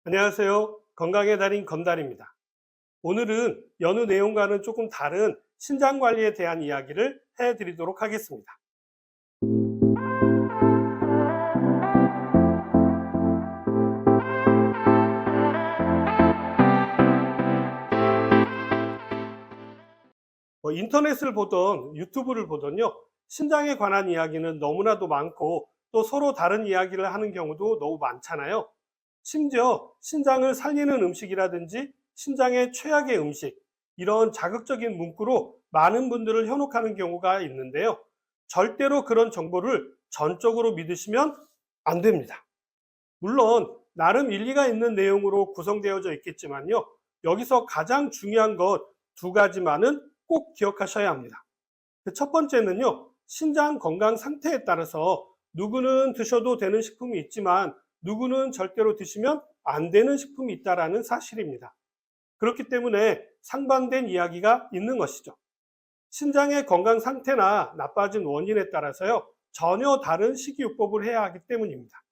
안녕하세요. 건강의 달인 건달입니다. 오늘은 여느 내용과는 조금 다른 신장 관리에 대한 이야기를 해드리도록 하겠습니다. 인터넷을 보던 유튜브를 보던요. 신장에 관한 이야기는 너무나도 많고 또 서로 다른 이야기를 하는 경우도 너무 많잖아요. 심지어 신장을 살리는 음식이라든지 신장의 최악의 음식, 이런 자극적인 문구로 많은 분들을 현혹하는 경우가 있는데요. 절대로 그런 정보를 전적으로 믿으시면 안 됩니다. 물론 나름 일리가 있는 내용으로 구성되어져 있겠지만요. 여기서 가장 중요한 것 두 가지만은 꼭 기억하셔야 합니다. 그 첫 번째는요. 신장 건강 상태에 따라서 누구는 드셔도 되는 식품이 있지만 누구는 절대로 드시면 안 되는 식품이 있다는 사실입니다. 그렇기 때문에 상반된 이야기가 있는 것이죠. 신장의 건강 상태나 나빠진 원인에 따라서요. 전혀 다른 식이요법을 해야 하기 때문입니다.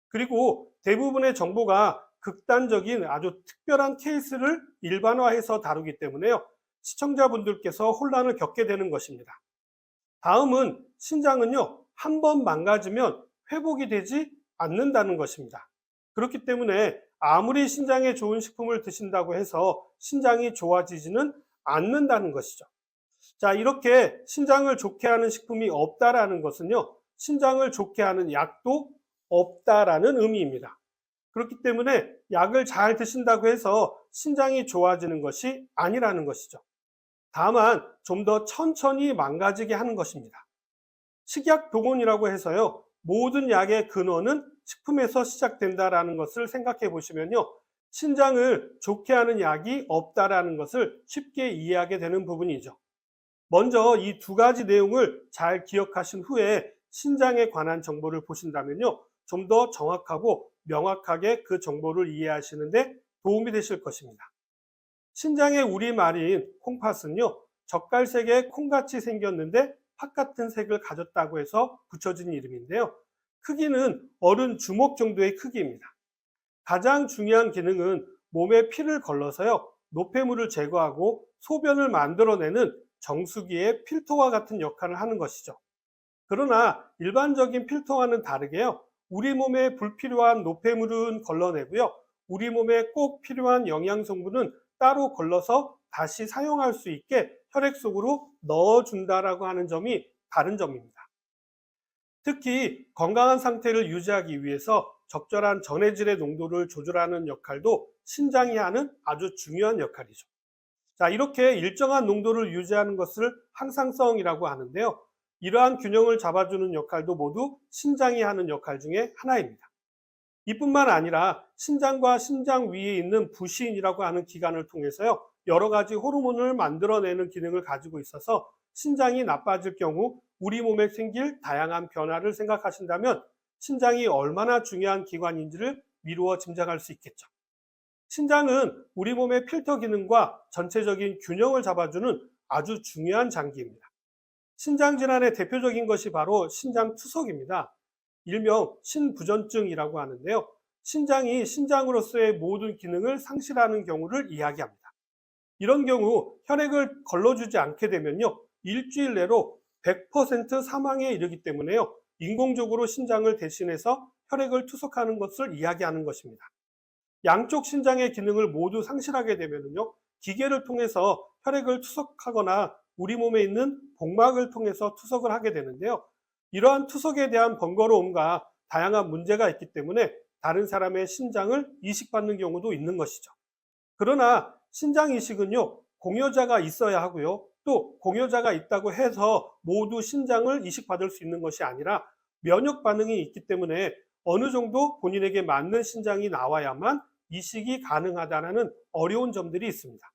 그리고 대부분의 정보가 극단적인 아주 특별한 케이스를 일반화해서 다루기 때문에요. 시청자분들께서 혼란을 겪게 되는 것입니다. 다음은 신장은요, 한 번 망가지면 회복이 되지 않는다는 것입니다. 그렇기 때문에 아무리 신장에 좋은 식품을 드신다고 해서 신장이 좋아지지는 않는다는 것이죠. 자, 이렇게 신장을 좋게 하는 식품이 없다라는 것은요, 신장을 좋게 하는 약도 없다라는 의미입니다. 그렇기 때문에 약을 잘 드신다고 해서 신장이 좋아지는 것이 아니라는 것이죠. 다만 좀 더 천천히 망가지게 하는 것입니다. 식약 동원이라고 해서요, 모든 약의 근원은 식품에서 시작된다라는 것을 생각해 보시면요, 신장을 좋게 하는 약이 없다라는 것을 쉽게 이해하게 되는 부분이죠. 먼저 이 두 가지 내용을 잘 기억하신 후에 신장에 관한 정보를 보신다면요, 좀 더 정확하고 명확하게 그 정보를 이해하시는데 도움이 되실 것입니다. 신장의 우리말인 콩팥은요, 젓갈색의 콩같이 생겼는데 팥 같은 색을 가졌다고 해서 붙여진 이름인데요. 크기는 어른 주먹 정도의 크기입니다. 가장 중요한 기능은 몸에 피를 걸러서요, 노폐물을 제거하고 소변을 만들어내는 정수기의 필터와 같은 역할을 하는 것이죠. 그러나 일반적인 필터와는 다르게요, 우리 몸에 불필요한 노폐물은 걸러내고요, 우리 몸에 꼭 필요한 영양 성분은 따로 걸러서 다시 사용할 수 있게 혈액 속으로 넣어준다라고 하는 점이 다른 점입니다. 특히 건강한 상태를 유지하기 위해서 적절한 전해질의 농도를 조절하는 역할도 신장이 하는 아주 중요한 역할이죠. 자, 이렇게 일정한 농도를 유지하는 것을 항상성이라고 하는데요. 이러한 균형을 잡아주는 역할도 모두 신장이 하는 역할 중에 하나입니다. 이뿐만 아니라 신장과 신장 위에 있는 부신이라고 하는 기관을 통해서요, 여러 가지 호르몬을 만들어내는 기능을 가지고 있어서 신장이 나빠질 경우 우리 몸에 생길 다양한 변화를 생각하신다면 신장이 얼마나 중요한 기관인지를 미루어 짐작할 수 있겠죠. 신장은 우리 몸의 필터 기능과 전체적인 균형을 잡아주는 아주 중요한 장기입니다. 신장 질환의 대표적인 것이 바로 신장 투석입니다. 일명 신부전증이라고 하는데요. 신장이 신장으로서의 모든 기능을 상실하는 경우를 이야기합니다. 이런 경우 혈액을 걸러주지 않게 되면요, 일주일 내로 100% 사망에 이르기 때문에요, 인공적으로 신장을 대신해서 혈액을 투석하는 것을 이야기하는 것입니다. 양쪽 신장의 기능을 모두 상실하게 되면요, 기계를 통해서 혈액을 투석하거나 우리 몸에 있는 복막을 통해서 투석을 하게 되는데요. 이러한 투석에 대한 번거로움과 다양한 문제가 있기 때문에 다른 사람의 신장을 이식받는 경우도 있는 것이죠. 그러나 신장 이식은요, 공여자가 있어야 하고요, 또 공여자가 있다고 해서 모두 신장을 이식받을 수 있는 것이 아니라 면역 반응이 있기 때문에 어느 정도 본인에게 맞는 신장이 나와야만 이식이 가능하다는 어려운 점들이 있습니다.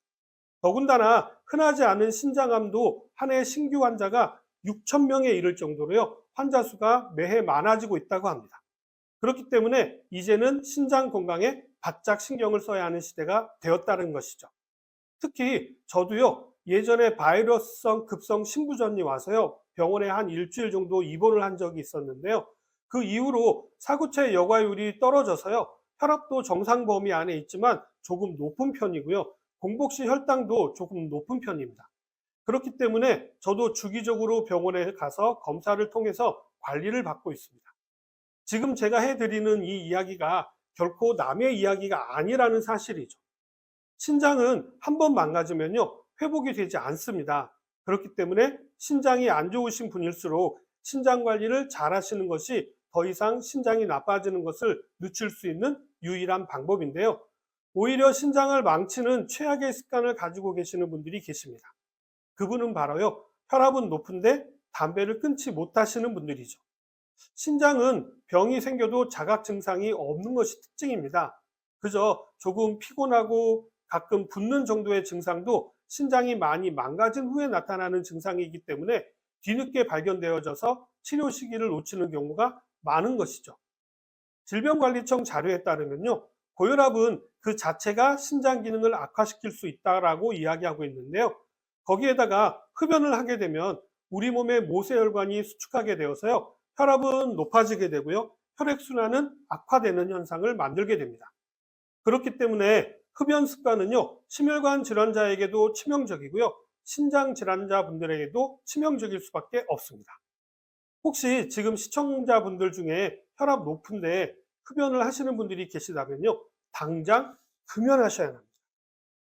더군다나 흔하지 않은 신장암도 한 해 신규 환자가 6천 명에 이를 정도로요, 환자 수가 매해 많아지고 있다고 합니다. 그렇기 때문에 이제는 신장 건강에 바짝 신경을 써야 하는 시대가 되었다는 것이죠. 특히 저도요, 예전에 바이러스성 급성 신부전이 와서요, 병원에 한 일주일 정도 입원을 한 적이 있었는데요. 그 이후로 사구체 여과율이 떨어져서요, 혈압도 정상 범위 안에 있지만 조금 높은 편이고요. 공복 시 혈당도 조금 높은 편입니다. 그렇기 때문에 저도 주기적으로 병원에 가서 검사를 통해서 관리를 받고 있습니다. 지금 제가 해드리는 이 이야기가 결코 남의 이야기가 아니라는 사실이죠. 신장은 한 번 망가지면요, 회복이 되지 않습니다. 그렇기 때문에 신장이 안 좋으신 분일수록 신장 관리를 잘 하시는 것이 더 이상 신장이 나빠지는 것을 늦출 수 있는 유일한 방법인데요. 오히려 신장을 망치는 최악의 습관을 가지고 계시는 분들이 계십니다. 그분은 바로요, 혈압은 높은데 담배를 끊지 못하시는 분들이죠. 신장은 병이 생겨도 자각 증상이 없는 것이 특징입니다. 그저 조금 피곤하고 가끔 붓는 정도의 증상도 신장이 많이 망가진 후에 나타나는 증상이기 때문에 뒤늦게 발견되어져서 치료 시기를 놓치는 경우가 많은 것이죠. 질병관리청 자료에 따르면요, 고혈압은 그 자체가 신장 기능을 악화시킬 수 있다라고 이야기하고 있는데요. 거기에다가 흡연을 하게 되면 우리 몸의 모세혈관이 수축하게 되어서요, 혈압은 높아지게 되고요, 혈액순환은 악화되는 현상을 만들게 됩니다. 그렇기 때문에 흡연 습관은요, 심혈관 질환자에게도 치명적이고요, 신장 질환자분들에게도 치명적일 수밖에 없습니다. 혹시 지금 시청자분들 중에 혈압 높은데 흡연을 하시는 분들이 계시다면요, 당장 금연하셔야 합니다.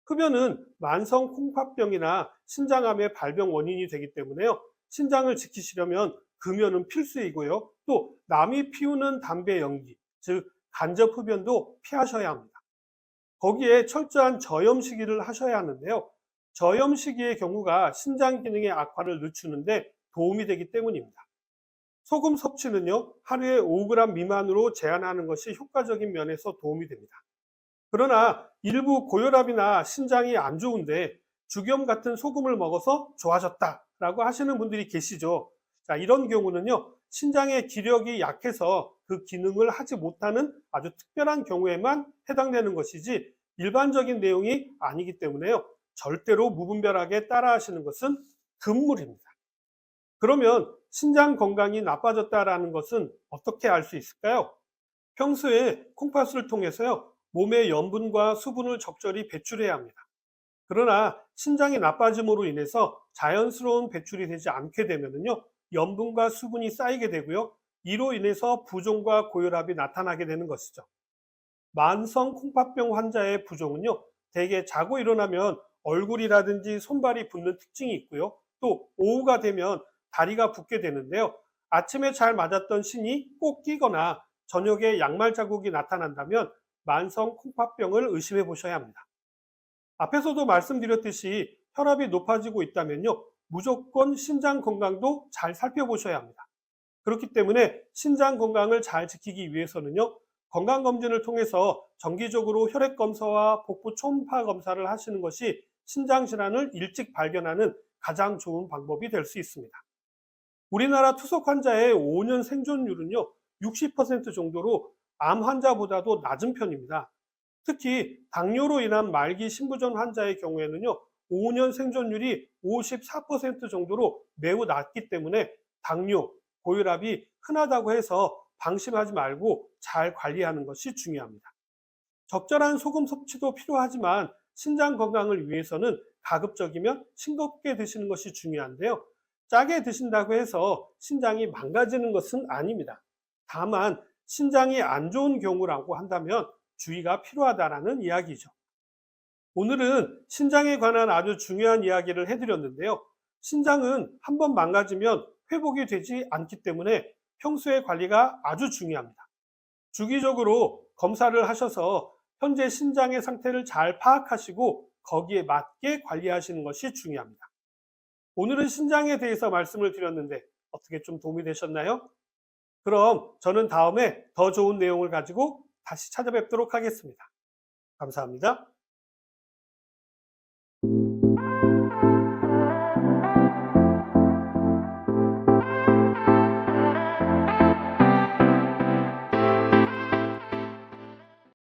흡연은 만성 콩팥병이나 신장암의 발병 원인이 되기 때문에요, 신장을 지키시려면 금연은 필수이고요, 또 남이 피우는 담배 연기, 즉 간접 흡연도 피하셔야 합니다. 거기에 철저한 저염 시기를 하셔야 하는데요, 저염 시기의 경우가 신장 기능의 악화를 늦추는데 도움이 되기 때문입니다. 소금 섭취는요, 하루에 5g 미만으로 제한하는 것이 효과적인 면에서 도움이 됩니다. 그러나 일부 고혈압이나 신장이 안 좋은데 죽염 같은 소금을 먹어서 좋아졌다라고 하시는 분들이 계시죠. 자, 이런 경우는요, 신장의 기력이 약해서 그 기능을 하지 못하는 아주 특별한 경우에만 해당되는 것이지 일반적인 내용이 아니기 때문에요, 절대로 무분별하게 따라 하시는 것은 금물입니다. 그러면 신장 건강이 나빠졌다라는 것은 어떻게 알 수 있을까요? 평소에 콩팥을 통해서요, 몸의 염분과 수분을 적절히 배출해야 합니다. 그러나 신장이 나빠짐으로 인해서 자연스러운 배출이 되지 않게 되면요, 염분과 수분이 쌓이게 되고요, 이로 인해서 부종과 고혈압이 나타나게 되는 것이죠. 만성 콩팥병 환자의 부종은요, 대개 자고 일어나면 얼굴이라든지 손발이 붓는 특징이 있고요, 또 오후가 되면 다리가 붓게 되는데요, 아침에 잘 맞았던 신이 꼭 끼거나 저녁에 양말 자국이 나타난다면 만성 콩팥병을 의심해 보셔야 합니다. 앞에서도 말씀드렸듯이 혈압이 높아지고 있다면요, 무조건 신장 건강도 잘 살펴보셔야 합니다. 그렇기 때문에 신장 건강을 잘 지키기 위해서는요, 건강검진을 통해서 정기적으로 혈액 검사와 복부 초음파 검사를 하시는 것이 신장 질환을 일찍 발견하는 가장 좋은 방법이 될 수 있습니다. 우리나라 투석 환자의 5년 생존율은요, 60% 정도로 암 환자보다도 낮은 편입니다. 특히 당뇨로 인한 말기 신부전 환자의 경우에는요, 5년 생존율이 54% 정도로 매우 낮기 때문에 당뇨, 고혈압이 흔하다고 해서 방심하지 말고 잘 관리하는 것이 중요합니다. 적절한 소금 섭취도 필요하지만 신장 건강을 위해서는 가급적이면 싱겁게 드시는 것이 중요한데요, 짜게 드신다고 해서 신장이 망가지는 것은 아닙니다. 다만 신장이 안 좋은 경우라고 한다면 주의가 필요하다라는 이야기죠. 오늘은 신장에 관한 아주 중요한 이야기를 해드렸는데요, 신장은 한번 망가지면 회복이 되지 않기 때문에 평소의 관리가 아주 중요합니다. 주기적으로 검사를 하셔서 현재 신장의 상태를 잘 파악하시고 거기에 맞게 관리하시는 것이 중요합니다. 오늘은 신장에 대해서 말씀을 드렸는데 어떻게 좀 도움이 되셨나요? 그럼 저는 다음에 더 좋은 내용을 가지고 다시 찾아뵙도록 하겠습니다. 감사합니다.